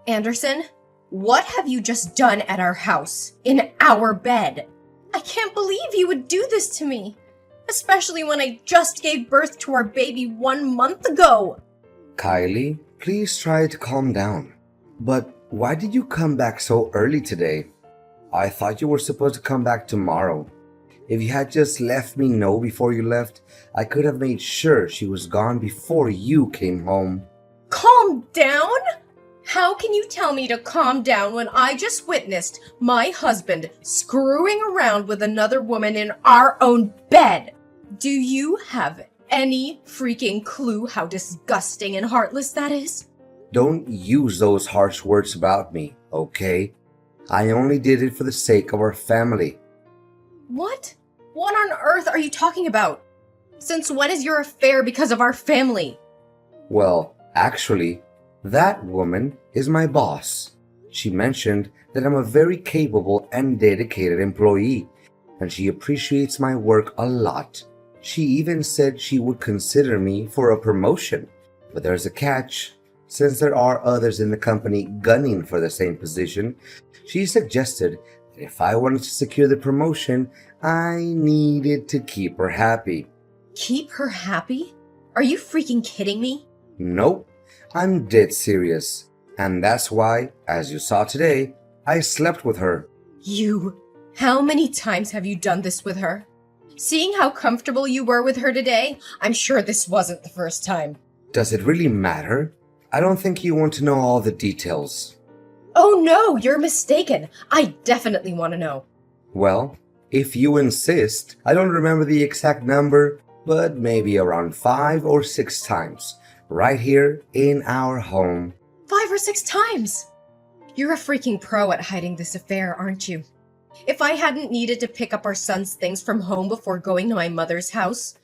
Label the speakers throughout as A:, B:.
A: Anderson, what have you just done at our house, in our bed? I can't believe you would do this to me, especially when I just gave birth to our baby 1 month ago.
B: Kylie, please try to calm down. But why did you come back so early today? I thought you were supposed to come back tomorrow. If you had just let me know before you left, I could have made sure she was gone before you came home.
A: Calm down? How can you tell me to calm down when I just witnessed my husband screwing around with another woman in our own bed? Do you have any freaking clue how disgusting and heartless that is?
B: Don't use those harsh words about me, okay? I only did it for the sake of our family.
A: What? What on earth are you talking about? Since when is your affair because of our family?
B: Well, actually, that woman is my boss. She mentioned that I'm a very capable and dedicated employee, and she appreciates my work a lot. She even said she would consider me for a promotion. But there's a catch. Since there are others in the company gunning for the same position, she suggested that if I wanted to secure the promotion, I needed to keep her happy.
A: Keep her happy? Are you freaking kidding me?
B: Nope, I'm dead serious. And that's why, as you saw today, I slept with her.
A: How many times have you done this with her? Seeing how comfortable you were with her today, I'm sure this wasn't the first time.
B: Does it really matter? I don't think you want to know all the details.
A: Oh no, you're mistaken. I definitely want to know.
B: Well, if you insist, I don't remember the exact number, but maybe around 5 or 6 times, right here in our home.
A: 5 or 6 times? You're a freaking pro at hiding this affair, aren't you? If I hadn't needed to pick up our son's things from home before going to my mother's house,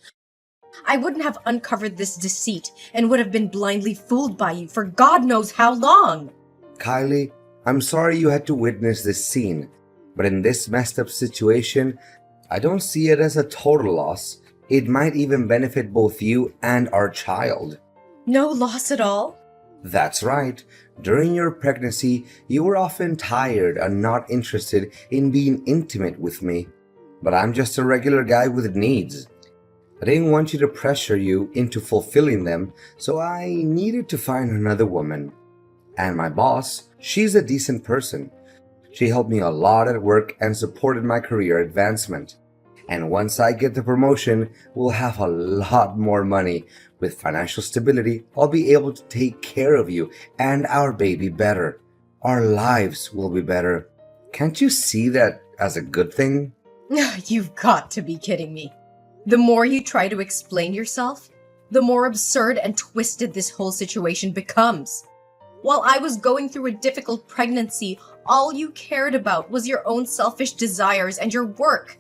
A: I wouldn't have uncovered this deceit and would have been blindly fooled by you for God knows how long.
B: Kylie, I'm sorry you had to witness this scene, but in this messed up situation, I don't see it as a total loss. It might even benefit both you and our child.
A: No loss at all?
B: That's right. During your pregnancy, you were often tired and not interested in being intimate with me. But I'm just a regular guy with needs. I didn't want you to pressure you into fulfilling them, so I needed to find another woman. And my boss, she's a decent person. She helped me a lot at work and supported my career advancement. And once I get the promotion, we'll have a lot more money. With financial stability, I'll be able to take care of you and our baby better. Our lives will be better. Can't you see that as a good thing?
A: You've got to be kidding me. The more you try to explain yourself, the more absurd and twisted this whole situation becomes. While I was going through a difficult pregnancy, all you cared about was your own selfish desires and your work.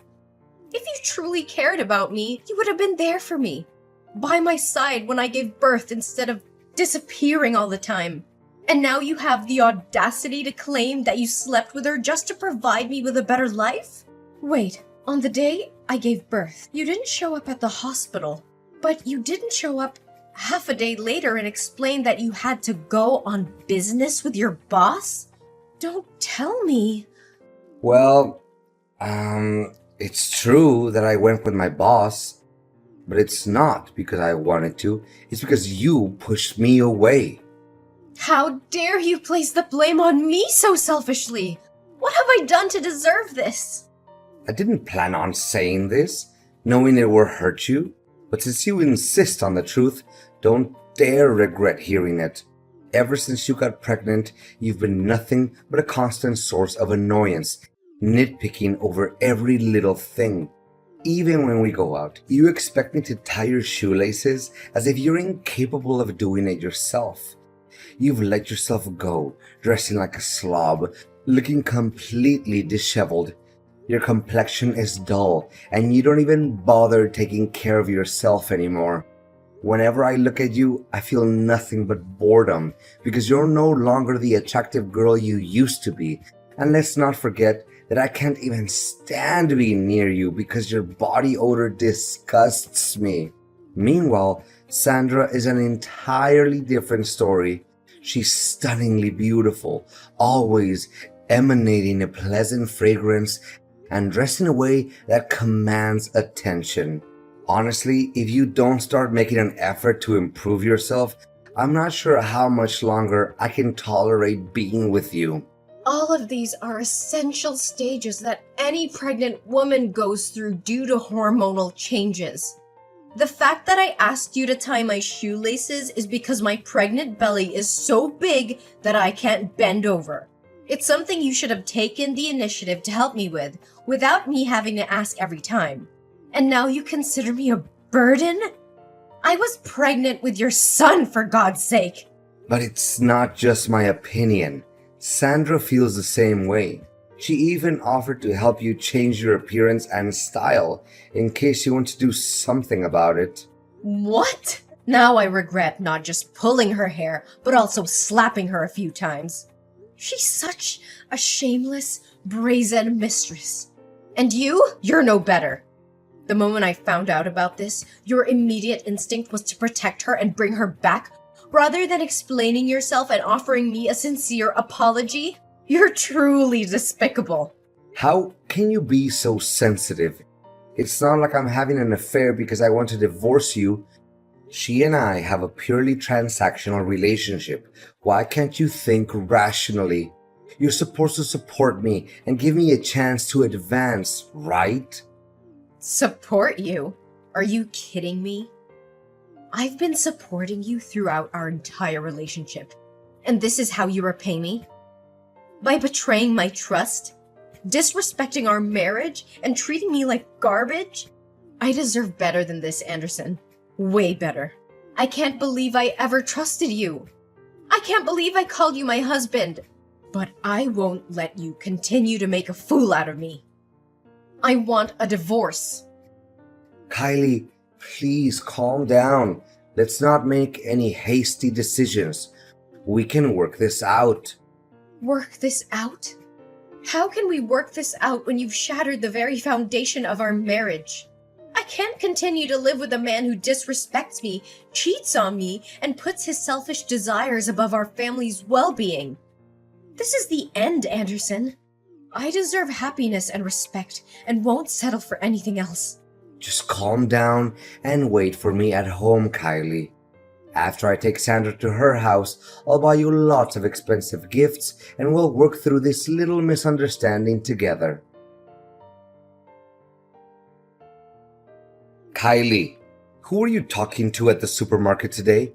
A: If you truly cared about me, you would have been there for me, by my side when I gave birth instead of disappearing all the time. And now you have the audacity to claim that you slept with her just to provide me with a better life? Wait, on the day I gave birth, you didn't show up at the hospital, but you didn't show up half a day later and explain that you had to go on business with your boss? Don't tell me.
B: Well, it's true that I went with my boss, but it's not because I wanted to. It's because you pushed me away.
A: How dare you place the blame on me so selfishly? What have I done to deserve this?
B: I didn't plan on saying this, knowing it will hurt you. But since you insist on the truth, don't dare regret hearing it. Ever since you got pregnant, you've been nothing but a constant source of annoyance, nitpicking over every little thing. Even when we go out, you expect me to tie your shoelaces as if you're incapable of doing it yourself. You've let yourself go, dressing like a slob, looking completely disheveled. Your complexion is dull, and you don't even bother taking care of yourself anymore. Whenever I look at you, I feel nothing but boredom, because you're no longer the attractive girl you used to be. And let's not forget that I can't even stand being near you because your body odor disgusts me. Meanwhile, Sandra is an entirely different story. She's stunningly beautiful, always emanating a pleasant fragrance and dressed in a way that commands attention. Honestly, if you don't start making an effort to improve yourself, I'm not sure how much longer I can tolerate being with you.
A: All of these are essential stages that any pregnant woman goes through due to hormonal changes. The fact that I asked you to tie my shoelaces is because my pregnant belly is so big that I can't bend over. It's something you should have taken the initiative to help me with, without me having to ask every time. And now you consider me a burden? I was pregnant with your son, for God's sake!
B: But it's not just my opinion. Sandra feels the same way. She even offered to help you change your appearance and style in case you want to do something about it.
A: What? Now I regret not just pulling her hair, but also slapping her a few times. She's such a shameless, brazen mistress. And you're no better. The moment I found out about this, your immediate instinct was to protect her and bring her back, rather than explaining yourself and offering me a sincere apology. You're truly despicable.
B: How can you be so sensitive? It's not like I'm having an affair because I want to divorce you. She and I have a purely transactional relationship. Why can't you think rationally? You're supposed to support me and give me a chance to advance, right?
A: Support you? Are you kidding me? I've been supporting you throughout our entire relationship. And this is how you repay me? By betraying my trust? Disrespecting our marriage? And treating me like garbage? I deserve better than this, Anderson. Way better. I can't believe I ever trusted you. I can't believe I called you my husband. But I won't let you continue to make a fool out of me. I want a divorce.
B: Kylie, please calm down. Let's not make any hasty decisions. We can work this out.
A: Work this out? How can we work this out when you've shattered the very foundation of our marriage? I can't continue to live with a man who disrespects me, cheats on me, and puts his selfish desires above our family's well-being. This is the end, Anderson. I deserve happiness and respect and won't settle for anything else.
B: Just calm down and wait for me at home, Kylie. After I take Sandra to her house, I'll buy you lots of expensive gifts and we'll work through this little misunderstanding together. Kylie, who are you talking to at the supermarket today?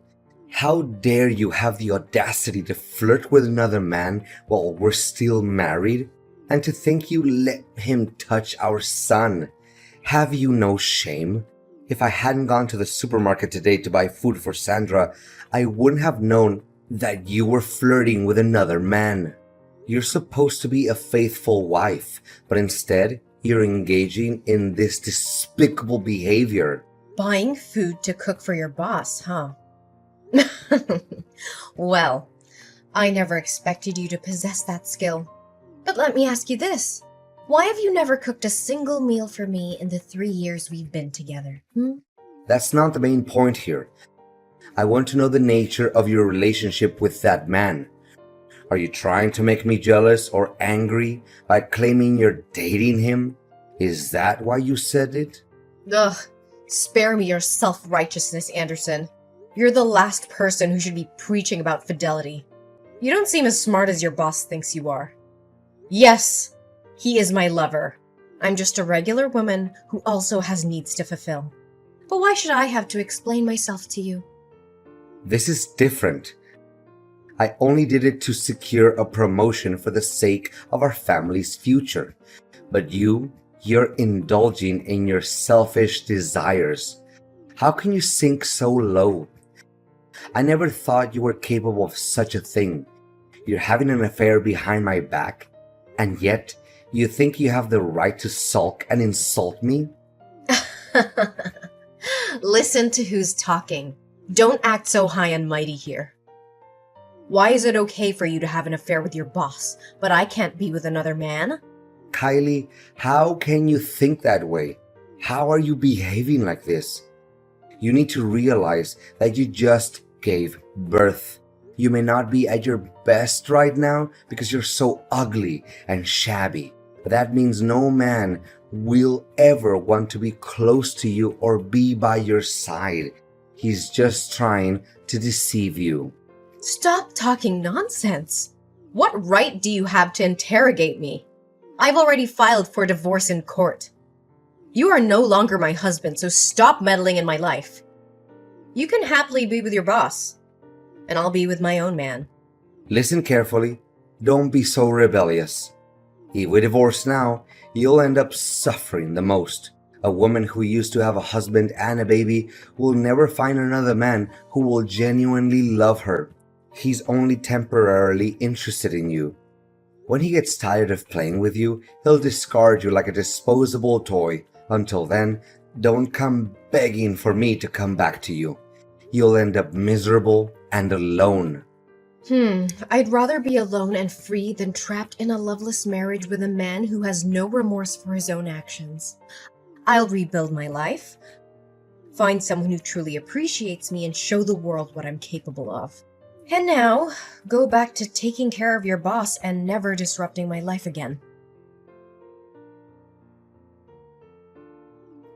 B: How dare you have the audacity to flirt with another man while we're still married? And to think you let him touch our son. Have you no shame? If I hadn't gone to the supermarket today to buy food for Sandra, I wouldn't have known that you were flirting with another man. You're supposed to be a faithful wife, but instead, you're engaging in this despicable behavior.
A: Buying food to cook for your boss, huh? Well, I never expected you to possess that skill. But let me ask you this. Why have you never cooked a single meal for me in the 3 years we've been together?
B: That's not the main point here. I want to know the nature of your relationship with that man. Are you trying to make me jealous or angry by claiming you're dating him? Is that why you said it?
A: Ugh, spare me your self-righteousness, Anderson. You're the last person who should be preaching about fidelity. You don't seem as smart as your boss thinks you are. Yes, he is my lover. I'm just a regular woman who also has needs to fulfill. But why should I have to explain myself to you?
B: This is different. I only did it to secure a promotion for the sake of our family's future. But you're indulging in your selfish desires. How can you sink so low? I never thought you were capable of such a thing. You're having an affair behind my back, and yet you think you have the right to sulk and insult me?
A: Listen to who's talking. Don't act so high and mighty here. Why is it okay for you to have an affair with your boss, but I can't be with another man?
B: Kylie, how can you think that way? How are you behaving like this? You need to realize that you just gave birth. You may not be at your best right now because you're so ugly and shabby, but that means no man will ever want to be close to you or be by your side. He's just trying to deceive you.
A: Stop talking nonsense. What right do you have to interrogate me? I've already filed for divorce in court. You are no longer my husband, so stop meddling in my life. You can happily be with your boss, and I'll be with my own man.
B: Listen carefully. Don't be so rebellious. If we divorce now, you'll end up suffering the most. A woman who used to have a husband and a baby will never find another man who will genuinely love her. He's only temporarily interested in you. When he gets tired of playing with you, he'll discard you like a disposable toy. Until then, don't come begging for me to come back to you. You'll end up miserable and alone.
A: I'd rather be alone and free than trapped in a loveless marriage with a man who has no remorse for his own actions. I'll rebuild my life, find someone who truly appreciates me, and show the world what I'm capable of. And now, go back to taking care of your boss and never disrupting my life again.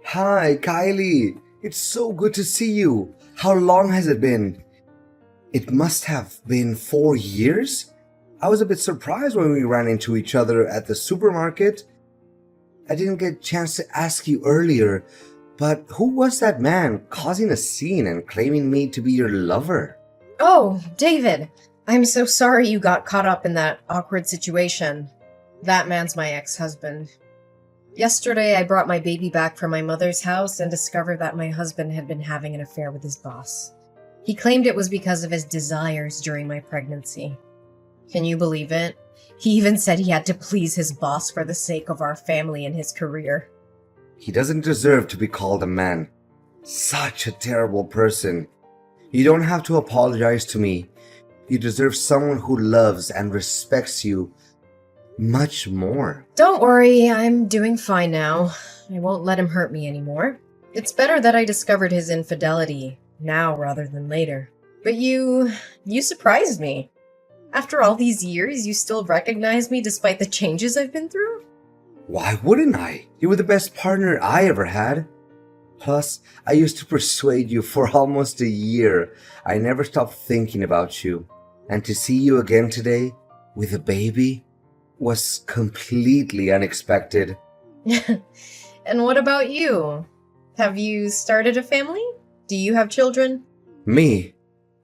B: Hi, Kylie. It's so good to see you. How long has it been? It must have been 4 years? I was a bit surprised when we ran into each other at the supermarket. I didn't get a chance to ask you earlier, but who was that man causing a scene and claiming me to be your lover?
A: Oh, David, I'm so sorry you got caught up in that awkward situation. That man's my ex-husband. Yesterday, I brought my baby back from my mother's house and discovered that my husband had been having an affair with his boss. He claimed it was because of his desires during my pregnancy. Can you believe it? He even said he had to please his boss for the sake of our family and his career.
B: He doesn't deserve to be called a man. Such a terrible person. You don't have to apologize to me. You deserve someone who loves and respects you much more.
A: Don't worry, I'm doing fine now. I won't let him hurt me anymore. It's better that I discovered his infidelity now rather than later. But you surprised me. After all these years, you still recognize me despite the changes I've been through?
B: Why wouldn't I? You were the best partner I ever had. Plus, I used to persuade you for almost a year. I never stopped thinking about you. And to see you again today, with a baby, was completely unexpected.
A: And what about you? Have you started a family? Do you have children?
B: Me?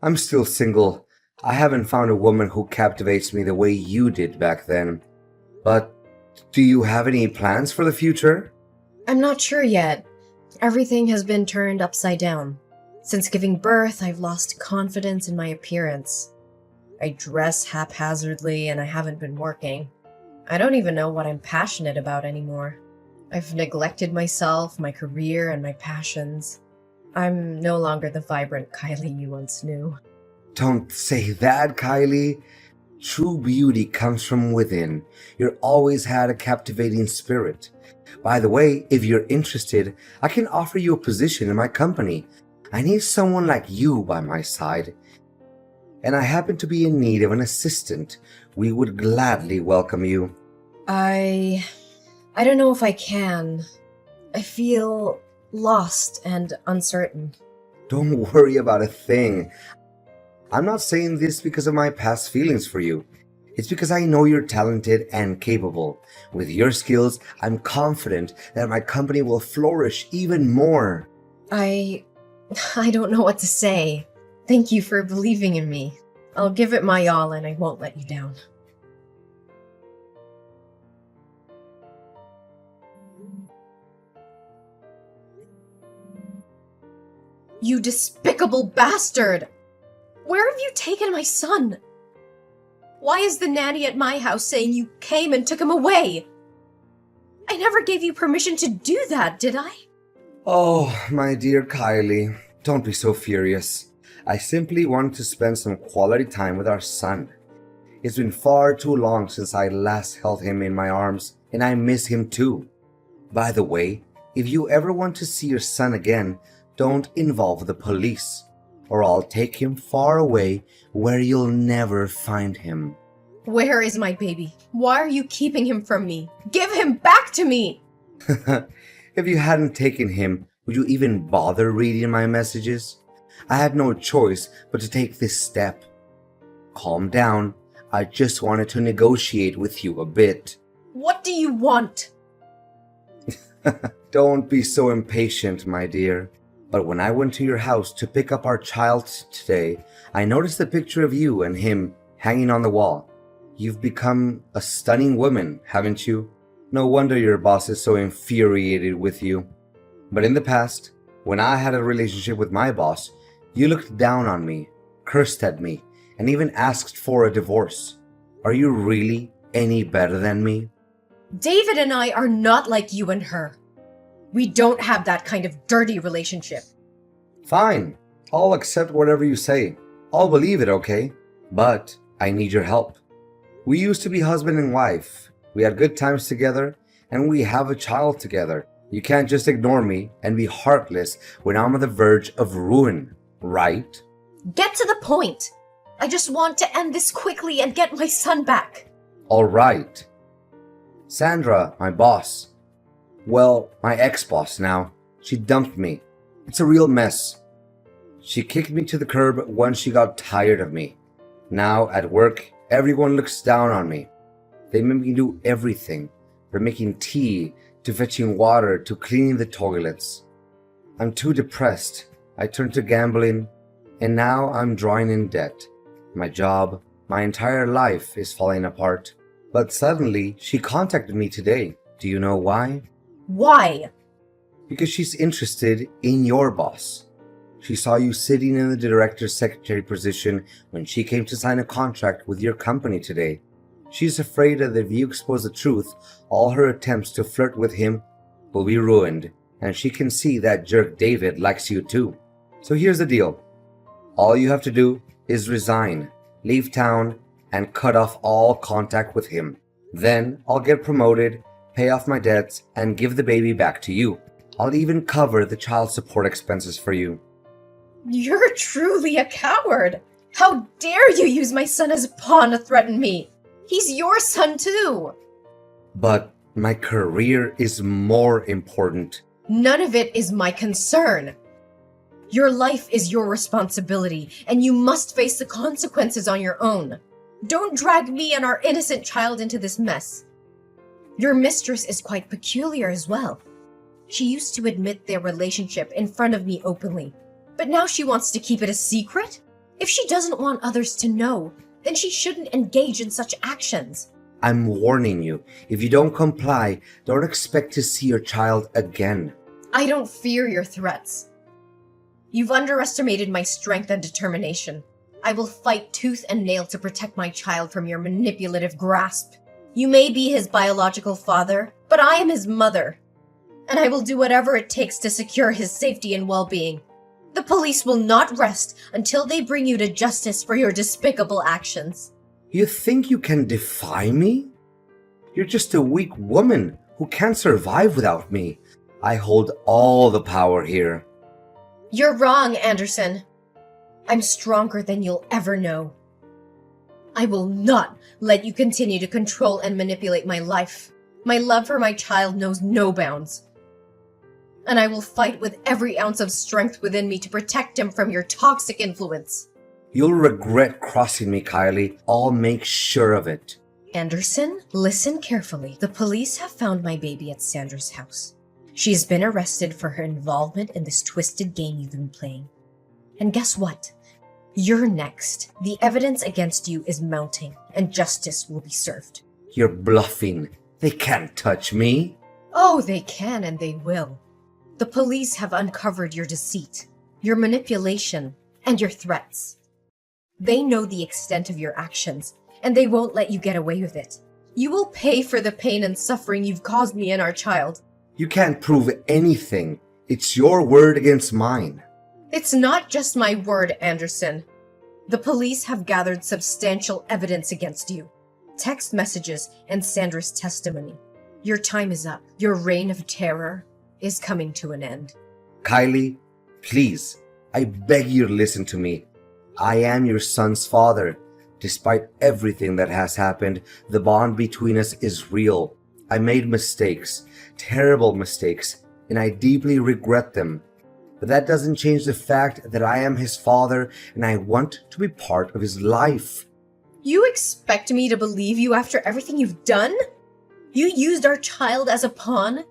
B: I'm still single. I haven't found a woman who captivates me the way you did back then. But do you have any plans for the future?
A: I'm not sure yet. Everything has been turned upside down. Since giving birth, I've lost confidence in my appearance. I dress haphazardly and I haven't been working. I don't even know what I'm passionate about anymore. I've neglected myself, my career, and my passions. I'm no longer the vibrant Kylie you once knew.
B: Don't say that, Kylie. True beauty comes from within. You've always had a captivating spirit. By the way, if you're interested, I can offer you a position in my company. I need someone like you by my side. And I happen to be in need of an assistant. We would gladly welcome you.
A: I don't know if I can. I feel lost and uncertain.
B: Don't worry about a thing. I'm not saying this because of my past feelings for you. It's because I know you're talented and capable. With your skills, I'm confident that my company will flourish even more.
A: I don't know what to say. Thank you for believing in me. I'll give it my all and I won't let you down. You despicable bastard! Where have you taken my son? Why is the nanny at my house saying you came and took him away? I never gave you permission to do that, did I?
B: Oh, my dear Kylie, don't be so furious. I simply want to spend some quality time with our son. It's been far too long since I last held him in my arms, and I miss him too. By the way, if you ever want to see your son again, don't involve the police. or I'll take him far away where you'll never find him.
A: Where is my baby? Why are you keeping him from me? Give him back to me!
B: If you hadn't taken him, would you even bother reading my messages? I had no choice but to take this step. Calm down. I just wanted to negotiate with you a bit.
A: What do you want?
B: Don't be so impatient, my dear. But when I went to your house to pick up our child today, I noticed a picture of you and him hanging on the wall. You've become a stunning woman, haven't you? No wonder your boss is so infuriated with you. But in the past, when I had a relationship with my boss, you looked down on me, cursed at me, and even asked for a divorce. Are you really any better than me?
A: David and I are not like you and her. We don't have that kind of dirty relationship.
B: Fine, I'll accept whatever you say. I'll believe it, okay? But I need your help. We used to be husband and wife. We had good times together, and we have a child together. You can't just ignore me and be heartless when I'm on the verge of ruin, right?
A: Get to the point. I just want to end this quickly and get my son back.
B: All right. Sandra, my boss. Well, my ex-boss now. She dumped me. It's a real mess. She kicked me to the curb once she got tired of me. Now, at work, everyone looks down on me. They make me do everything, from making tea to fetching water to cleaning the toilets. I'm too depressed. I turned to gambling, and now I'm drawing in debt. My job, my entire life is falling apart. But suddenly, she contacted me today. Do you know why?
A: Why?
B: Because she's interested in your boss. She saw you sitting in the director's secretary position when she came to sign a contract with your company today. She's afraid that if you expose the truth, all her attempts to flirt with him will be ruined, and she can see that jerk David likes you too. So here's the deal. All you have to do is resign, leave town, and cut off all contact with him. Then I'll get promoted, pay off my debts, and give the baby back to you. I'll even cover the child support expenses for you.
A: You're truly a coward. How dare you use my son as a pawn to threaten me? He's your son too.
B: But my career is more important.
A: None of it is my concern. Your life is your responsibility, and you must face the consequences on your own. Don't drag me and our innocent child into this mess. Your mistress is quite peculiar as well. She used to admit their relationship in front of me openly, but now she wants to keep it a secret? If she doesn't want others to know, then she shouldn't engage in such actions.
B: I'm warning you. If you don't comply, don't expect to see your child again.
A: I don't fear your threats. You've underestimated my strength and determination. I will fight tooth and nail to protect my child from your manipulative grasp. You may be his biological father, but I am his mother. And I will do whatever it takes to secure his safety and well-being. The police will not rest until they bring you to justice for your despicable actions.
B: You think you can defy me? You're just a weak woman who can't survive without me. I hold all the power here.
A: You're wrong, Anderson. I'm stronger than you'll ever know. I will not let you continue to control and manipulate my life. My love for my child knows no bounds. And I will fight with every ounce of strength within me to protect him from your toxic influence.
B: You'll regret crossing me, Kylie. I'll make sure of it.
A: Anderson, listen carefully. The police have found my baby at Sandra's house. She's been arrested for her involvement in this twisted game you've been playing. And guess what? You're next. The evidence against you is mounting, and justice will be served.
B: You're bluffing. They can't touch me.
A: Oh, they can and they will. The police have uncovered your deceit, your manipulation, and your threats. They know the extent of your actions, and they won't let you get away with it. You will pay for the pain and suffering you've caused me and our child.
B: You can't prove anything. It's your word against mine.
A: It's not just my word, Anderson. The police have gathered substantial evidence against you. Text messages and Sandra's testimony. Your time is up. Your reign of terror is coming to an end.
B: Kylie, please, I beg you to listen to me. I am your son's father. Despite everything that has happened, the bond between us is real. I made mistakes, terrible mistakes, and I deeply regret them. But that doesn't change the fact that I am his father and I want to be part of his life.
A: You expect me to believe you after everything you've done? You used our child as a pawn?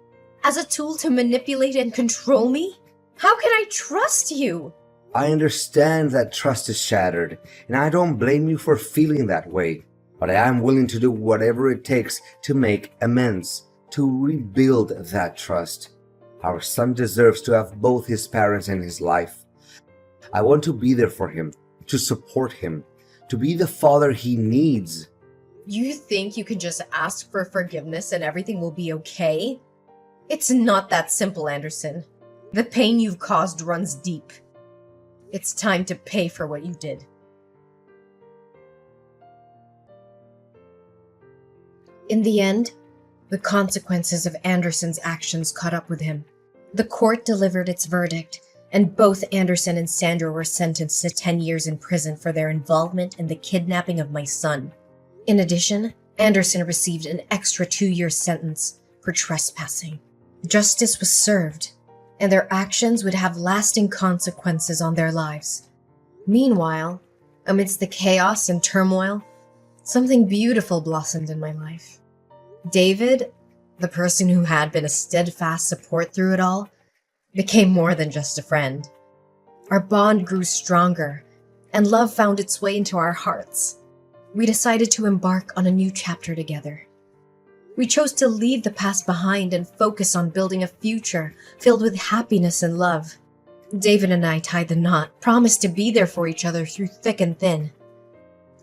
A: As a tool to manipulate and control me? How can I trust you?
B: I understand that trust is shattered, and I don't blame you for feeling that way. But I am willing to do whatever it takes to make amends, to rebuild that trust. Our son deserves to have both his parents in his life. I want to be there for him, to support him, to be the father he needs.
A: You think you can just ask for forgiveness and everything will be okay? It's not that simple, Anderson. The pain you've caused runs deep. It's time to pay for what you did. In the end, the consequences of Anderson's actions caught up with him. The court delivered its verdict, and both Anderson and Sandra were sentenced to 10 years in prison for their involvement in the kidnapping of my son. In addition, Anderson received an extra 2-year sentence for trespassing. Justice was served, and their actions would have lasting consequences on their lives. Meanwhile, amidst the chaos and turmoil, something beautiful blossomed in my life. David, the person who had been a steadfast support through it all, became more than just a friend. Our bond grew stronger, and love found its way into our hearts. We decided to embark on a new chapter together. We chose to leave the past behind and focus on building a future filled with happiness and love. David and I tied the knot, promised to be there for each other through thick and thin.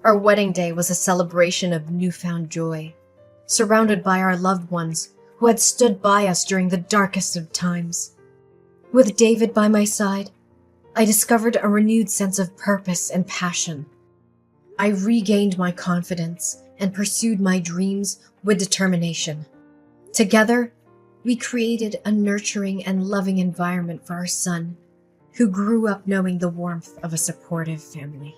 A: Our wedding day was a celebration of newfound joy, surrounded by our loved ones who had stood by us during the darkest of times. With David by my side, I discovered a renewed sense of purpose and passion. I regained my confidence and pursued my dreams with determination. Together, we created a nurturing and loving environment for our son, who grew up knowing the warmth of a supportive family.